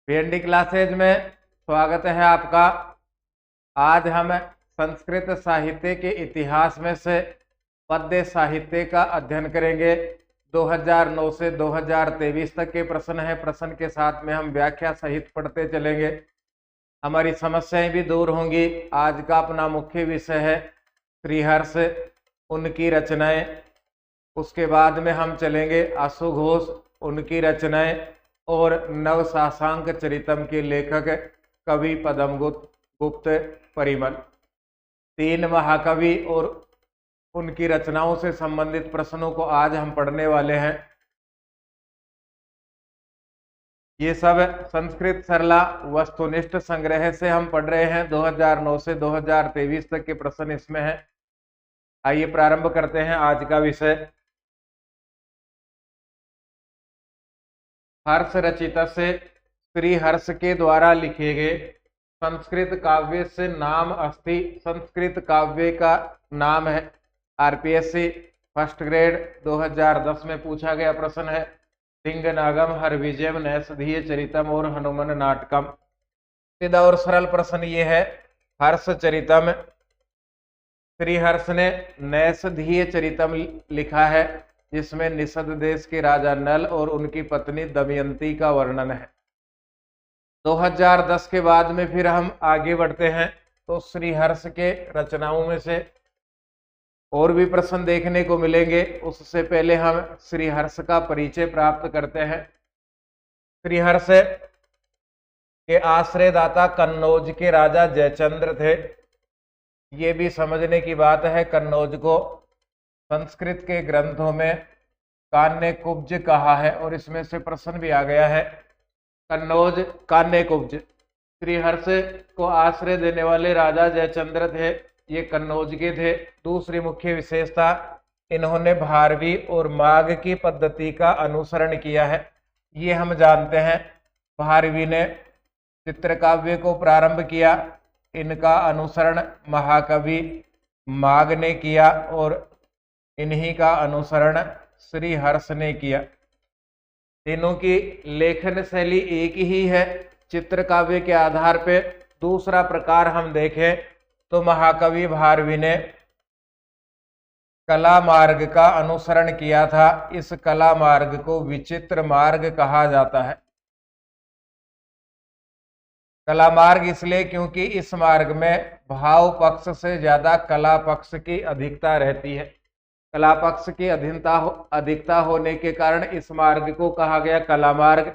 PND classes में स्वागत है आपका। आज हम संस्कृत साहित्य के इतिहास में से पद्य साहित्य का अध्ययन करेंगे। 2009 से 2023 तक के प्रश्न हैं। प्रश्न के साथ में हम व्याख्या सहित पढ़ते चलेंगे। हमारी समस्याएं भी दूर होंगी। आज का अपना मुख्य विषय है श्रीहर्ष, उनकी रचनाएं। उसके बाद में हम चलेंगे आशु घोष, उनकी रचनाएं और नवशाशांक चरितम के लेखक कवि पद्मगुप्त परिमल। 3 महाकवि और उनकी रचनाओं से संबंधित प्रश्नों को आज हम पढ़ने वाले हैं। ये सब संस्कृत सरला वस्तुनिष्ठ संग्रह से हम पढ़ रहे हैं। 2009 से 2023 तक के प्रश्न इसमें हैं। आइए प्रारंभ करते हैं आज का विषय। हर्ष रचित से श्रीहर्ष के द्वारा लिखे गए संस्कृत काव्य से नाम अस्ति। संस्कृत काव्य का नाम है। आरपीएससी फर्स्ट ग्रेड 2010 में पूछा गया प्रश्न है। सिंहनागम, हरविजयम, नैषधीय चरितम और हनुमान नाटकम। सीधा और सरल प्रश्न ये है, हर्ष चरितम। श्रीहर्ष ने नैषधीय चरितम लिखा है, जिसमें निषद देश के राजा नल और उनकी पत्नी दमयंती का वर्णन है। 2010 के बाद में फिर हम आगे बढ़ते हैं तो श्रीहर्ष के रचनाओं में से और भी प्रश्न देखने को मिलेंगे। उससे पहले हम श्रीहर्ष का परिचय प्राप्त करते हैं। श्रीहर्ष के आश्रयदाता कन्नौज के राजा जयचंद्र थे। ये भी समझने की बात है, कन्नौज को संस्कृत के ग्रंथों में कान्यकुब्ज कहा है और इसमें से प्रश्न भी आ गया है। कन्नौज कान्यकुब्ज। श्रीहर्ष को आश्रय देने वाले राजा जयचंद्र थे, ये कन्नौज के थे। दूसरी मुख्य विशेषता, इन्होंने भारवी और माघ की पद्धति का अनुसरण किया है। ये हम जानते हैं, भारवी ने चित्रकाव्य को प्रारंभ किया। इनका अनुसरण महाकवि माघ ने किया और इन्हीं का अनुसरण श्रीहर्ष ने किया। तीनों की लेखन शैली एक ही है चित्रकाव्य के आधार पे। दूसरा प्रकार हम देखें तो महाकवि भारवी ने कला मार्ग का अनुसरण किया था। इस कला मार्ग को विचित्र मार्ग कहा जाता है। कला मार्ग इसलिए क्योंकि इस मार्ग में भाव पक्ष से ज्यादा कला पक्ष की अधिकता रहती है। कला पक्ष की अधिकता होने के कारण इस मार्ग को कहा गया कला मार्ग।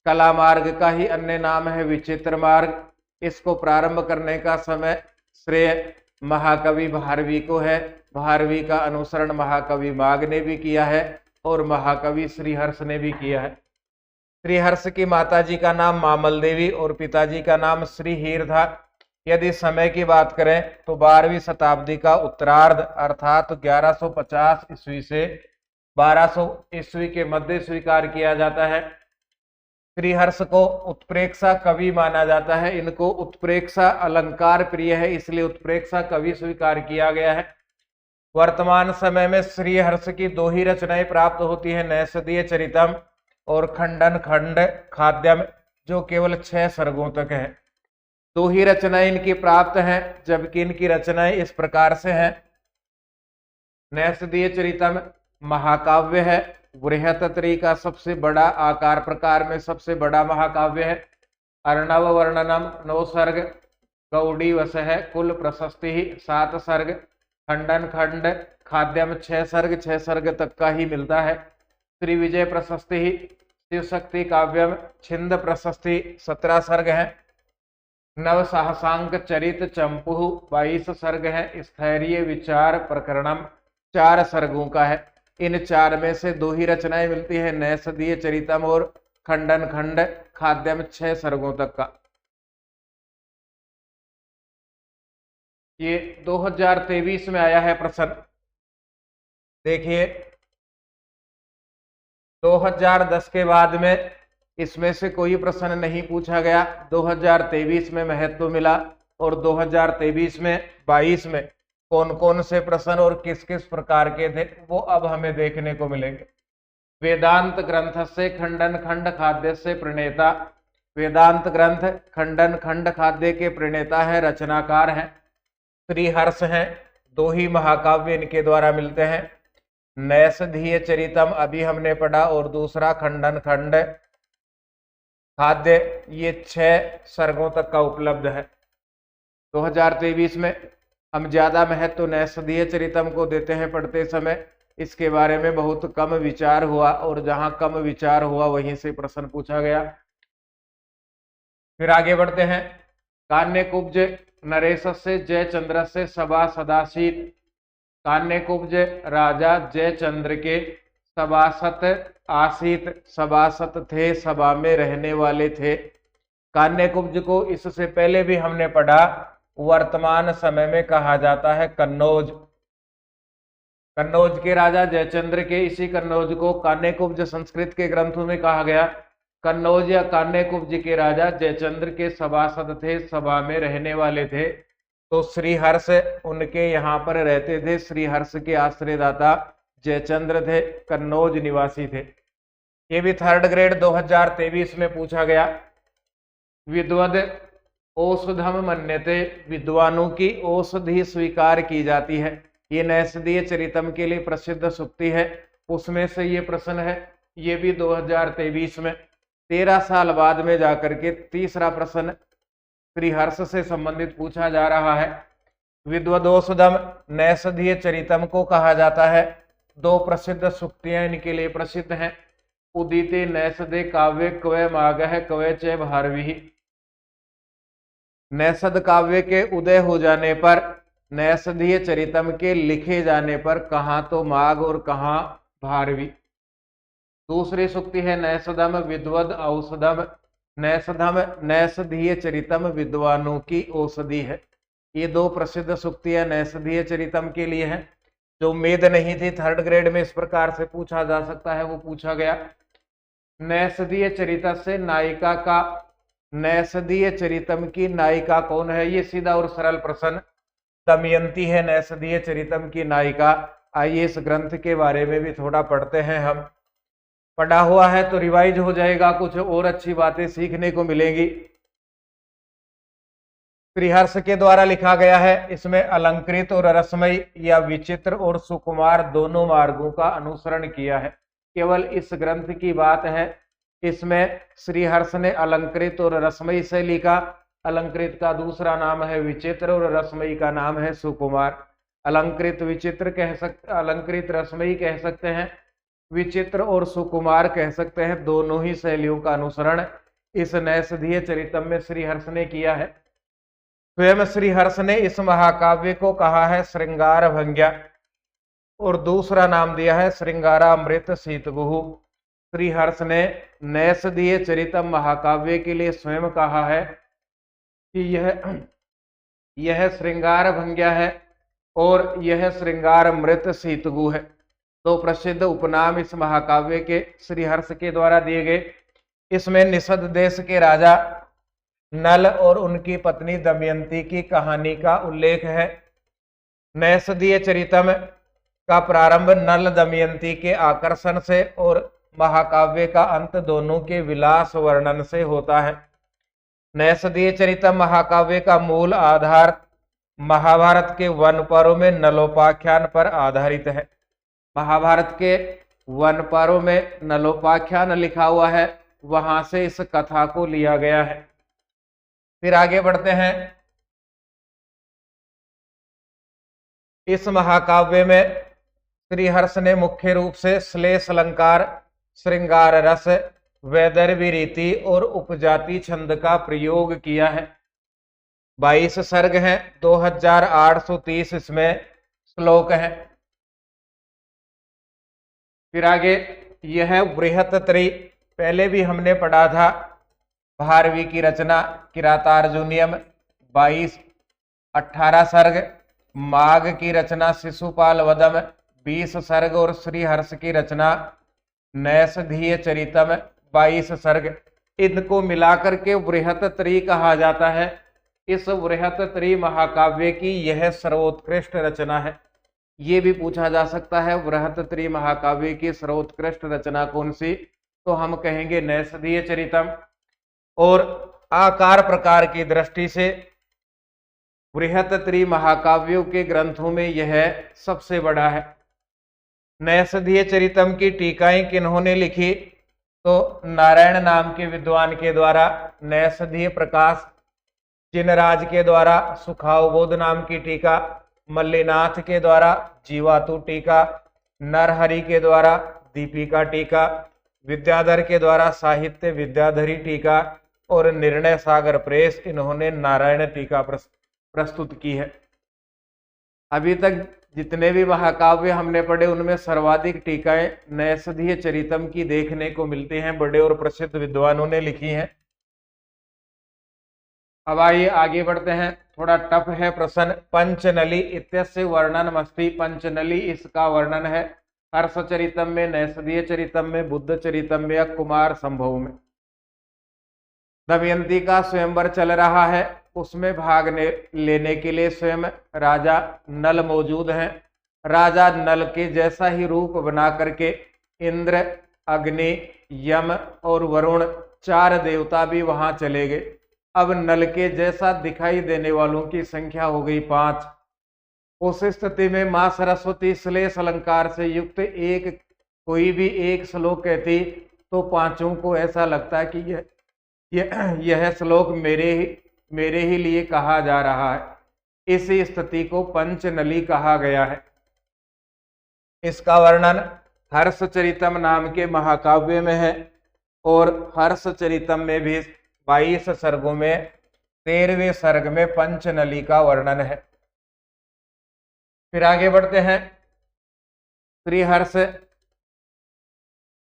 कला मार्ग का ही अन्य नाम है विचित्र मार्ग। इसको प्रारंभ करने का समय श्रेय महाकवि भारवी को है। भारवी का अनुसरण महाकवि माघ ने भी किया है और महाकवि श्रीहर्ष ने भी किया है। श्रीहर्ष की माताजी का नाम मामल देवी और पिताजी का नाम श्रीहीर था। यदि समय की बात करें तो 12वीं शताब्दी का उत्तरार्ध अर्थात 1150 ईस्वी से 1200 ईस्वी के मध्य स्वीकार किया जाता है। श्रीहर्ष को उत्प्रेक्षा कवि माना जाता है। इनको उत्प्रेक्षा अलंकार प्रिय है, इसलिए उत्प्रेक्षा कवि स्वीकार किया गया है। वर्तमान समय में श्रीहर्ष की 2 ही रचनाएं प्राप्त होती है, नैषधीय चरितम और खंडन खंड खाद्यम, जो केवल 6 सर्गों तक है। 2 ही रचनाएं इनकी प्राप्त हैं, जबकि इनकी रचनाएं इस प्रकार से हैं। नैषधीय चरितम महाकाव्य है। बृहत्तरी का सबसे बड़ा आकार प्रकार में सबसे बड़ा महाकाव्य है। अर्णव वर्णनम 9 सर्ग, गौड़ी वस है, कुल प्रशस्ति 7 सर्ग, खंडन खंड खाद्यम 6 सर्ग, 6 सर्ग तक का ही मिलता है। श्री विजय प्रशस्ति शिव शक्ति काव्यम छिंद प्रशस्ति 17 सर्ग है। नवशाशांक चरित चंपू 22 सर्ग है। स्थैर्य विचार प्रकरणम 4 सर्गों का है। इन 4 में से 2 ही रचनाएं मिलती है, नैषधीय चरितम और खंडन खंड खाद्यम 6 सर्गों तक का। ये 2023 में आया है प्रश्न। देखिए 2010 के बाद में इसमें से कोई प्रश्न नहीं पूछा गया। 2023 में महत्व मिला और 2023 में 22 में कौन कौन से प्रश्न और किस किस प्रकार के थे वो अब हमें देखने को मिलेंगे। वेदांत ग्रंथ से खंडन खंड खाद्य से प्रणेता वेदांत ग्रंथ खंडन खंड खाद्य के प्रणेता है, रचनाकार हैं। श्रीहर्ष हैं, 2 ही महाकाव्य इनके द्वारा मिलते हैं। नैषधीय चरितम अभी हमने पढ़ा, और दूसरा खंडन खंड खाद्य, ये 6 सर्गों तक का उपलब्ध है। 2023 में हम ज्यादा महत्व नैषधीय चरितम को देते हैं पढ़ते समय। इसके बारे में बहुत कम विचार हुआ, और जहां कम विचार हुआ वहीं से प्रश्न पूछा गया। फिर आगे बढ़ते हैं। कान्यकुब्ज नरेशस्य जयचंद्रस्य सभा सदासीत। कान्यकुब्ज राजा जयचंद्र के सभासद आसीत, सभासद थे, सभा में रहने वाले थे। कान्यकुब्ज को इससे पहले भी हमने पढ़ा, वर्तमान समय में कहा जाता है कन्नौज। कन्नौज के राजा जयचंद्र के इसी कन्नौज को कान्यकुब्ज संस्कृत के ग्रंथों में कहा गया। कन्नौज या कान्यकुब्ज के राजा जयचंद्र के सभासद थे, सभा में रहने वाले थे। तो श्रीहर्ष उनके यहाँ पर रहते थे। श्रीहर्ष के आश्रयदाता जयचंद्र थे, कन्नौज निवासी थे। ये भी 3rd ग्रेड 2023 में पूछा गया। विद्वद औषधम मन्यते, विद्वानों की औषधि स्वीकार की जाती है। ये नैषधीय चरितम के लिए प्रसिद्ध सूक्ति है, उसमें से ये प्रश्न है। ये भी 2023 में 13 साल बाद में जाकर के तीसरा प्रश्न श्रीहर्ष से संबंधित पूछा जा रहा है। विद्वदोषधम नैषधीय चरितम को कहा जाता है। 2 प्रसिद्ध सूक्तियां इनके लिए प्रसिद्ध हैं। उदिते नैषधे काव्य क्वय मागह क्वय च भारवी। नैषध काव्य के उदय हो जाने पर, नैषधीय चरितम के लिखे जाने पर कहाँ तो माघ और कहाँ भारवी। दूसरी सूक्ति है नैषधम विद्वद औषधम। नैषधम नैषधीय चरितम विद्वानों की औषधि है। ये 2 प्रसिद्ध सूक्तियां नैषधीय चरितम के लिए हैं। जो उम्मीद नहीं थी 3rd ग्रेड में इस प्रकार से पूछा जा सकता है, वो पूछा गया। नैषधीय चरित से नायिका का, नैषधीय चरितम की नायिका कौन है? ये सीधा और सरल प्रश्न। दमयंती है नैषधीय चरितम की नायिका। आइए इस ग्रंथ के बारे में भी थोड़ा पढ़ते हैं। हम पढ़ा हुआ है तो रिवाइज हो जाएगा, कुछ और अच्छी बातें सीखने को मिलेंगी। श्रीहर्ष के द्वारा लिखा गया है। इसमें अलंकृत और रसमयी या विचित्र और सुकुमार दोनों मार्गों का अनुसरण किया है। केवल इस ग्रंथ की बात है, इसमें श्रीहर्ष ने अलंकृत और रसमयी से लिखा। अलंकृत का दूसरा नाम है विचित्र और रसमयी का नाम है सुकुमार। अलंकृत विचित्र कह सकते, अलंकृत रसमयी कह सकते हैं, विचित्र और सुकुमार कह सकते हैं। दोनों ही शैलियों का अनुसरण इस नैषधीय चरितम में श्रीहर्ष ने किया है। स्वयं श्रीहर्ष ने इस महाकाव्य को कहा है श्रृंगार भंग्या, और दूसरा नाम दिया है श्रृंगारामृत शीतगुहु। श्रीहर्ष ने नैषधीय चरितम महाकाव्य के लिए स्वयं कहा है कि यह श्रृंगार भंग्या है और यह श्रृंगारामृत शीतगु है। 2 प्रसिद्ध उपनाम इस महाकाव्य के श्रीहर्ष के द्वारा दिए गए। इसमें निषद देश के राजा नल और उनकी पत्नी दमयंती की कहानी का उल्लेख है। नैषधीय चरितम का प्रारंभ नल दमयंती के आकर्षण से और महाकाव्य का अंत दोनों के विलास वर्णन से होता है। नैषधीय चरितम महाकाव्य का मूल आधार महाभारत के वन पर्व में नलोपाख्यान पर आधारित है। महाभारत के वन पर्व में नलोपाख्यान लिखा हुआ है, वहां से इस कथा को लिया गया है। फिर आगे बढ़ते हैं। इस महाकाव्य में श्रीहर्ष ने मुख्य रूप से श्लेष अलंकार, श्रृंगार रस, वैदर्भी रीति और उपजाति छंद का प्रयोग किया है। 22 सर्ग हैं, 2830 इसमें श्लोक हैं। फिर आगे यह बृहत्तरी, पहले भी हमने पढ़ा था। भारवी की रचना किरातार्जुनियम 18 सर्ग, माघ की रचना शिशुपाल वदम 20 सर्ग और श्रीहर्ष की रचना नैषधीय चरितम 22 सर्ग। इनको मिलाकर के बृहत्तरी कहा जाता है। इस बृहत्तरी महाकाव्य की यह सर्वोत्कृष्ट रचना है। ये भी पूछा जा सकता है बृहत्तरी महाकाव्य की सर्वोत्कृष्ट रचना कौन सी, तो हम कहेंगे नैषधीय चरितम। और आकार प्रकार की दृष्टि से बृहत्तरी महाकाव्यों के ग्रंथों में यह सबसे बड़ा है। नैषधीय चरितम की टीकाएं किन्होंने लिखी? तो नारायण नाम के विद्वान के द्वारा नैषधीय प्रकाश, जिनराज के द्वारा सुखावबोध नाम की टीका, मल्लीनाथ के द्वारा जीवातु टीका, नरहरि के द्वारा दीपिका टीका, विद्याधर के द्वारा साहित्य विद्याधरी टीका और निर्णय सागर प्रेस इन्होंने नारायण टीका प्रस्तुत की है। अभी तक जितने भी महाकाव्य हमने पढ़े उनमें सर्वाधिक टीकाएं नैषधीय चरितम की देखने को मिलती हैं, बड़े और प्रसिद्ध विद्वानों ने लिखी हैं। अब आइए आगे बढ़ते हैं, थोड़ा टफ है प्रश्न। पंचनली इत्यस्य वर्णनमस्ति, पंचनली इसका वर्णन है हर्षचरितम में, नैषधीय चरितम में, बुद्ध चरितम में या कुमार संभव में। दमयंती का स्वयंवर चल रहा है, उसमें भाग लेने के लिए स्वयं राजा नल मौजूद हैं। राजा नल के जैसा ही रूप बना करके इंद्र, अग्नि, यम और वरुण 4 देवता भी वहां चले गए। अब नल के जैसा दिखाई देने वालों की संख्या हो गई 5। उस स्थिति में मां सरस्वती श्लेष अलंकार से युक्त कोई भी एक श्लोक कहती तो पांचों को ऐसा लगता कि यह श्लोक मेरे ही लिए कहा जा रहा है। इस स्थिति को पंचनली कहा गया है। इसका वर्णन हर्षचरितम नाम के महाकाव्य में है और हर्षचरितम में भी 22 सर्गों में 13वें सर्ग में पंचनली का वर्णन है। फिर आगे बढ़ते हैं। श्री हर्ष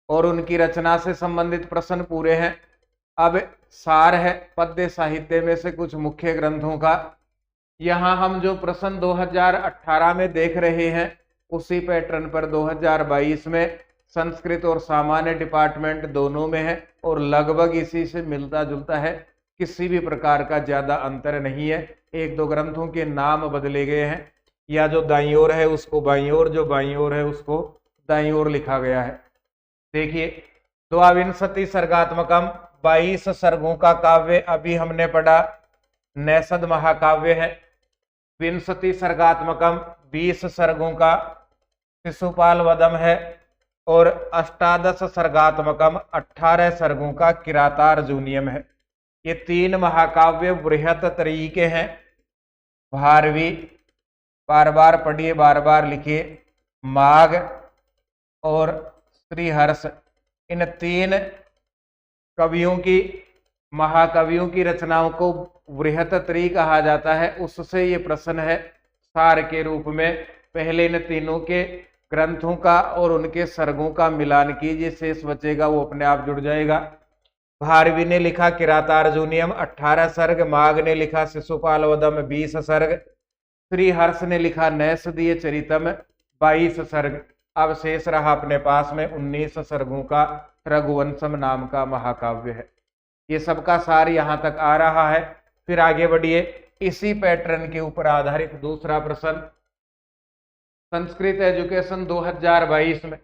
और उनकी रचना से संबंधित प्रश्न पूरे हैं। अब सार है पद्य साहित्य में से कुछ मुख्य ग्रंथों का। यहाँ हम जो प्रश्न 2018 में देख रहे हैं उसी पैटर्न पर 2022 में संस्कृत और सामान्य डिपार्टमेंट दोनों में है और लगभग इसी से मिलता जुलता है, किसी भी प्रकार का ज्यादा अंतर नहीं है। 1-2 ग्रंथों के नाम बदले गए हैं, या जो दाईं ओर है उसको बाईं ओर, जो बाईं ओर है उसको दाईं ओर लिखा गया है। देखिए, 22 सर्गात्मकम 22 सर्गों का काव्य अभी हमने पढ़ा नैषध महाकाव्य है। 20 सर्गात्मकम 20 सर्गों का शिशुपाल वदम है और 18 सर्गात्मकम 18 सर्गों का किरातार्जुनीयम है। ये 3 महाकाव्य बृहत तरीके हैं। भारवी, बार बार पढ़िए, बार बार लिखिए, माघ और श्रीहर्ष, इन 3 कवियों की, महाकवियों की रचनाओं को बृहत्तरी कहा जाता है। उससे ये प्रश्न है सार के रूप में। पहले इन तीनों के ग्रंथों का और उनके सर्गों का मिलान कीजिए, शेष बचेगा वो अपने आप जुड़ जाएगा। भारवी ने लिखा किरातार्जुनीयम 18 सर्ग, माघ ने लिखा शिशुपाल वदम 20 सर्ग, श्रीहर्ष ने लिखा नैषधीय चरितम 22 सर्ग। अब शेष रहा अपने पास में 19 सर्गों का रघुवंशम नाम का महाकाव्य है। ये सबका सार यहाँ तक आ रहा है। फिर आगे बढ़िए, इसी पैटर्न के ऊपर आधारित दूसरा प्रश्न, संस्कृत एजुकेशन 2022 में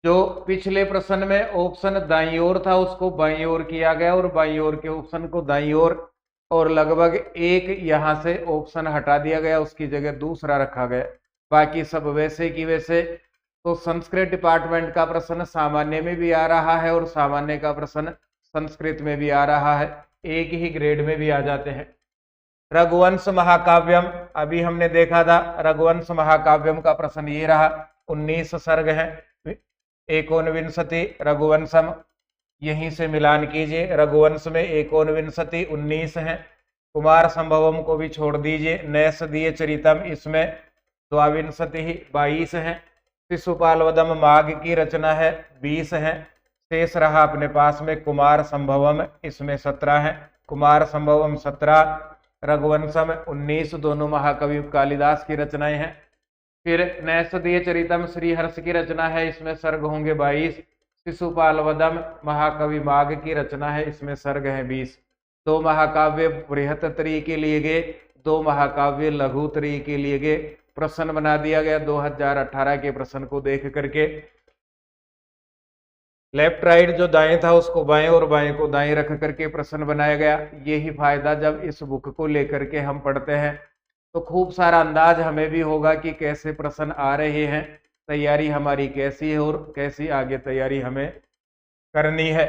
जो पिछले प्रश्न में ऑप्शन दाईं ओर था उसको बाईं ओर किया गया और बाईं ओर के ऑप्शन को दाईं ओर, और लगभग एक यहाँ से ऑप्शन हटा दिया गया, उसकी जगह दूसरा रखा गया। बाकी सब वैसे की वैसे। तो संस्कृत डिपार्टमेंट का प्रश्न सामान्य में भी आ रहा है और सामान्य का प्रश्न संस्कृत में भी आ रहा है, एक ही ग्रेड में भी आ जाते हैं। रघुवंश महाकाव्यम अभी हमने देखा था, रघुवंश महाकाव्यम का प्रश्न ये रहा। 19 सर्ग है, 19 रघुवंशम, यहीं से मिलान कीजिए। रघुवंश में 19 19 है। कुमार संभवम को भी छोड़ दीजिए। नैषधीय चरितम इसमें 22 है। शिशुपाल वदम माघ की रचना है, 20 है। शेष रहा अपने पास में कुमार संभवम, इसमें 17 है। कुमार संभवम 17, रघुवंशम 19, दोनों महाकवि कालिदास की रचनाएं हैं। फिर नैषधीय चरितम श्रीहर्ष की रचना है, इसमें सर्ग होंगे 22। शिशुपाल वदम महाकवि माघ की रचना है, इसमें सर्ग है 20। 2 महाकाव्य बृहत्तरी के लिए गए, 2 महाकाव्य लघुतरी के लिए गए। प्रश्न बना दिया गया 2018 के प्रश्न को देख करके। लेफ्ट राइट जो दाएं था उसको बाएं और बाएं को दाएं रख करके प्रश्न बनाया गया। यही फायदा जब इस बुक को लेकर के हम पढ़ते हैं तो खूब सारा अंदाज हमें भी होगा कि कैसे प्रश्न आ रहे हैं, तैयारी हमारी कैसी है और कैसी आगे तैयारी हमें करनी है।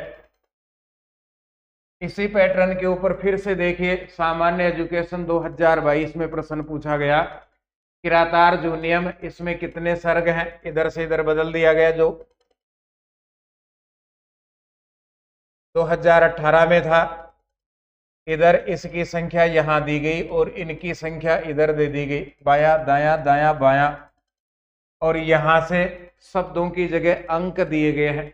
इसी पैटर्न के ऊपर फिर से देखिए, सामान्य एजुकेशन 2022 में प्रश्न पूछा गया, किरातार जूनियम, इसमें कितने सर्ग हैं? इधर से इधर बदल दिया गया, जो 2018 में था, इधर इसकी संख्या यहां दी गई और इनकी संख्या इधर दे दी गई, बायां दायां दायां बायां, और यहां से शब्दों की जगह अंक दिए गए हैं।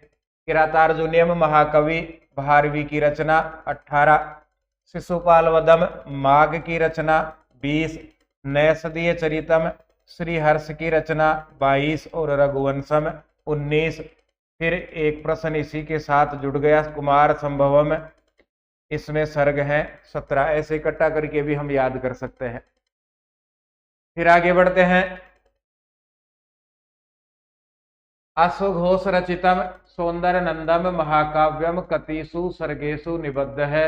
किरातार्जुनीयम महाकवि भारवी की रचना 18, शिशुपाल वदम माघ की रचना 20, नैषधीय चरितम श्रीहर्ष की रचना 22 और रघुवंशम 19। फिर एक प्रश्न इसी के साथ जुड़ गया, कुमार संभवम, इसमें सर्ग हैं 17। ऐसे इकट्ठा करके भी हम याद कर सकते हैं। फिर आगे बढ़ते हैं। अश्वघोष रचितम सौंदर्य नंदम महाकाव्यम कतिषु सर्गेषु निबद्ध है।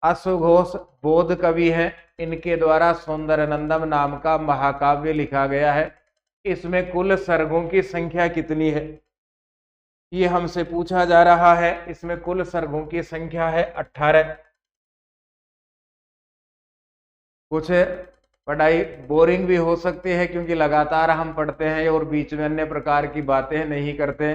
अश्वघोष बौद्ध कवि हैं, इनके द्वारा सौंदर्य नंदम नाम का महाकाव्य लिखा गया है। इसमें कुल सर्गों की संख्या कितनी है, ये हमसे पूछा जा रहा है। इसमें कुल सर्गों की संख्या है 18। कुछ पढ़ाई बोरिंग भी हो सकती है क्योंकि लगातार हम पढ़ते हैं और बीच में अन्य प्रकार की बातें नहीं करते,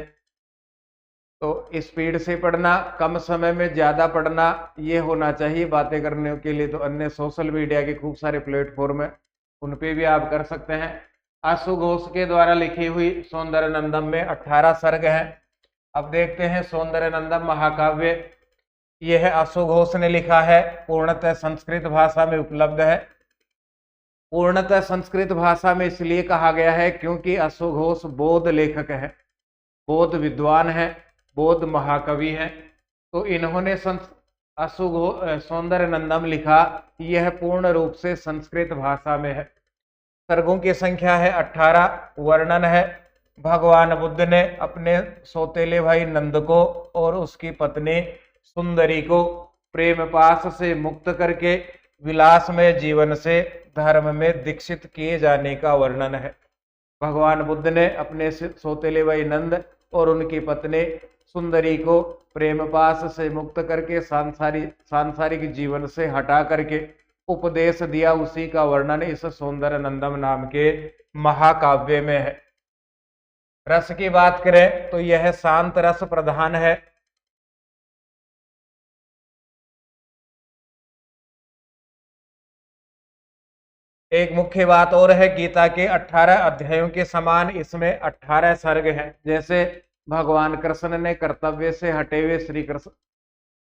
तो स्पीड से पढ़ना, कम समय में ज्यादा पढ़ना, ये होना चाहिए। बातें करने के लिए तो अन्य सोशल मीडिया के खूब सारे प्लेटफॉर्म है, उन पे भी आप कर सकते हैं। अश्वघोष के द्वारा लिखी हुई सौंदर्य नंदम में 18 सर्ग हैं। अब देखते हैं सौंदर्य नंदम महाकाव्य, यह अश्वघोष ने लिखा है, पूर्णतः संस्कृत भाषा में उपलब्ध है। पूर्णतः संस्कृत भाषा में इसलिए कहा गया है क्योंकि अश्वघोष बौद्ध लेखक है, बौद्ध विद्वान है, बौद्ध महाकवि हैं, तो इन्होंने सौंदर्य नंदम लिखा। यह पूर्ण रूप से संस्कृत भाषा में है। सर्गों की संख्या है 18। वर्णन है, भगवान बुद्ध ने अपने सौतेले भाई नंद को और उसकी पत्नी सुंदरी को प्रेम पास से मुक्त करके विलासमय जीवन से धर्म में दीक्षित किए जाने का वर्णन है। भगवान बुद्ध ने अपने सौतेले भाई नंद और उनकी पत्नी सुंदरी को प्रेम पास से मुक्त करके सांसारिक जीवन से हटा करके उपदेश दिया, उसी का वर्णन इस सौंदर्य नंदम नाम के महाकाव्य में है। रस की बात करें तो यह शांत रस प्रधान है। एक मुख्य बात और है, गीता के 18 अध्यायों के समान इसमें 18 सर्ग हैं। जैसे भगवान कृष्ण ने कर्तव्य से हटे हुए श्री कृष्ण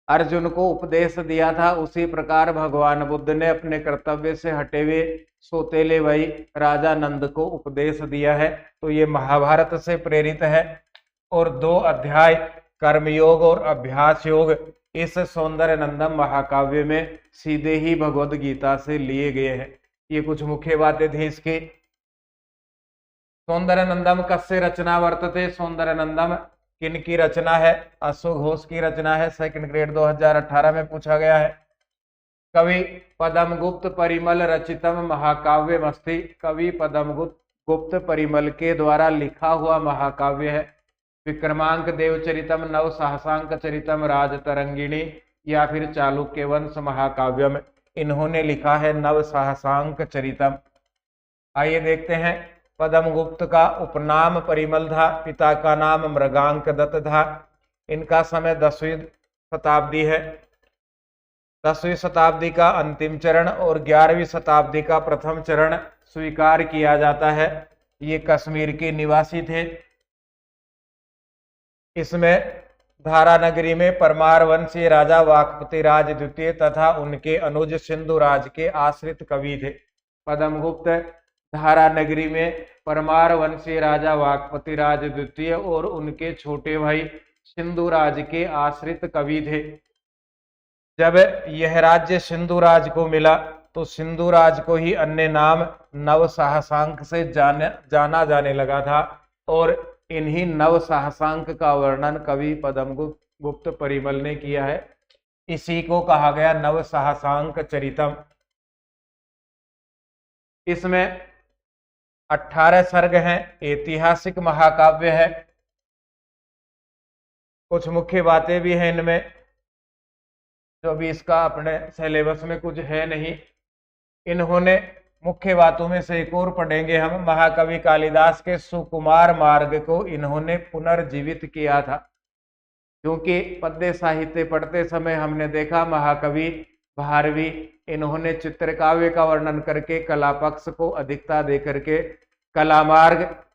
अर्जुन को उपदेश दिया था, उसी प्रकार भगवान बुद्ध ने अपने कर्तव्य से हटे हुए सौतेले भाई राजा नंद को उपदेश दिया है। तो ये महाभारत से प्रेरित है। और 2 अध्याय कर्मयोग और अभ्यास योग इस सौंदर्य नंदम महाकाव्य में सीधे ही भगवद गीता से लिए गए हैं। ये कुछ मुख्य बातें थी इसकी। सौंदर्य नंदम कस्य रचना वर्तते, सौंदर्य नंदम किन की रचना है? अश्वघोष की रचना है। सेकंड ग्रेड 2018 में पूछा गया है। कवि पदम गुप्त परिमल रचितम महाकाव्य मस्ति, कवि पदम गुप्त परिमल के द्वारा लिखा हुआ महाकाव्य है। विक्रमांक देवचरितम नव सहसांक चरितम राजतरंगिणी या फिर चालुक्य वंश महाकाव्यम, इन्होंने लिखा है नव सहसांक चरितम। आइए देखते हैं। पदम गुप्त का उपनाम परिमल था, पिता का नाम मृगांक दत्त था। इनका समय 10वीं शताब्दी है। 10वीं शताब्दी का अंतिम चरण और 11वीं शताब्दी का प्रथम चरण स्वीकार किया जाता है। ये कश्मीर के निवासी थे। इसमें धारा नगरी में परमार वंशीय राजा वाकपति राज द्वितीय तथा उनके अनुज सिंधु राज के आश्रित कवि थे। पदम गुप्त धारा नगरी में परमार वंशीय राजा वाकपति राज द्वितीय और उनके छोटे भाई सिंधु राज के आश्रित कवि थे। जब यह राज्य सिंधु राज को मिला तो सिंधु राज को ही अन्य नाम नव सहसांक से जाना जाने लगा था और इन्हीं नव साहसांक का वर्णन कवि पद्म गुप्त परिमल ने किया है। इसी को कहा गया नव साहसांक चरितम। इसमें 18 सर्ग हैं, ऐतिहासिक महाकाव्य है। कुछ मुख्य बातें भी हैं इनमें, जो अभी इसका अपने सिलेबस में कुछ है नहीं। इन्होंने मुख्य बातों में से एक और पढ़ेंगे हम, महाकवि कालिदास के सुकुमार मार्ग को इन्होंने पुनर्जीवित किया था। क्योंकि पद्य साहित्य पढ़ते समय हमने देखा महाकवि भारवी इन्होंने चित्रकाव्य का वर्णन करके कला पक्ष को अधिकता दे करके कला मार्ग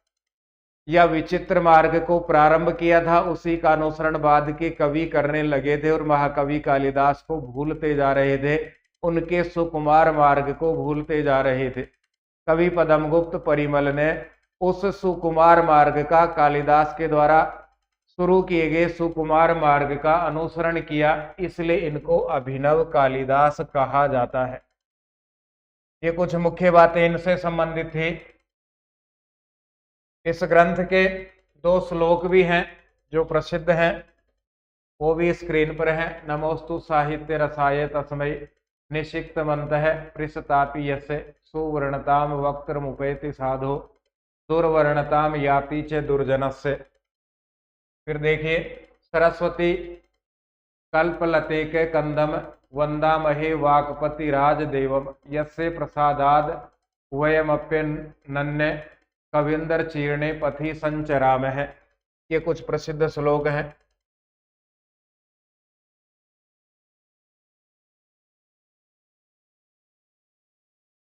या विचित्र मार्ग को प्रारंभ किया था। उसी का अनुसरण बाद के कवि करने लगे थे और महाकवि कालिदास को भूलते जा रहे थे, उनके सुकुमार मार्ग को भूलते जा रहे थे। कवि पद्मगुप्त परिमल ने उस सुकुमार मार्ग का, कालिदास के द्वारा शुरू किए गए सुकुमार मार्ग का अनुसरण किया, इसलिए इनको अभिनव कालिदास कहा जाता है। ये कुछ मुख्य बातें इनसे संबंधित थी। इस ग्रंथ के 2 श्लोक भी हैं जो प्रसिद्ध हैं, वो भी स्क्रीन पर हैं। नमोस्तु साहित्य रसाय तस्मै निषिक्तमन्तः पृषतापि यस्य सुवर्णताम वक्त्रमुपेति साधो दुर्वर्णताम याति च दुर्जनस्य। फिर देखिए, सरस्वती कल्पलते के कंदम वंदामहे वाक्पति राजदेवम यस्य प्रसादाद वयमप्यनन्य कविंदर चीर्णे पथि संचराम है। ये कुछ प्रसिद्ध श्लोक हैं।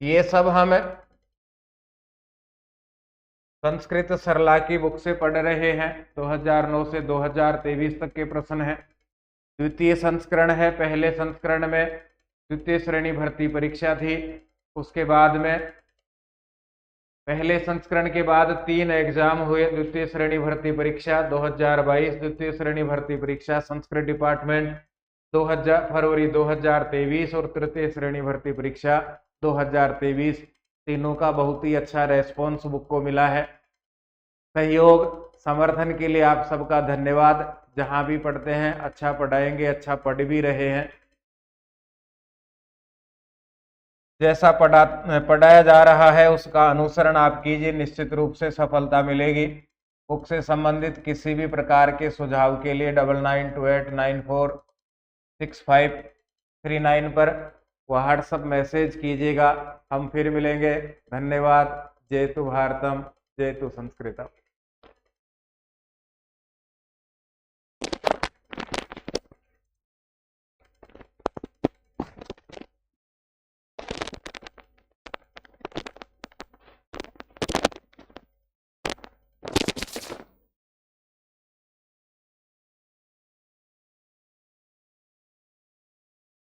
ये सब हम संस्कृत सरला की बुक से पढ़ रहे हैं। 2009 से 2023 तक के प्रश्न हैं। द्वितीय संस्करण है। पहले संस्करण में द्वितीय श्रेणी भर्ती परीक्षा थी, उसके बाद में पहले संस्करण के बाद 3 एग्जाम हुए। द्वितीय श्रेणी भर्ती परीक्षा 2022, द्वितीय श्रेणी भर्ती परीक्षा संस्कृत डिपार्टमेंट फरवरी 2023 और तृतीय श्रेणी भर्ती परीक्षा 2023। तीनों का बहुत ही अच्छा रेस्पॉन्स बुक को मिला है। सहयोग समर्थन के लिए आप सबका धन्यवाद। जहां भी पढ़ते हैं अच्छा पढ़ाएंगे, अच्छा पढ़ भी रहे हैं। जैसा पढ़ाया जा रहा है उसका अनुसरण आप कीजिए, निश्चित रूप से सफलता मिलेगी। बुक से संबंधित किसी भी प्रकार के सुझाव के लिए 9928946539 पर व्हाट्सएप मैसेज कीजिएगा। हम फिर मिलेंगे। धन्यवाद। जय तु भारतम, जय तु संस्कृतम।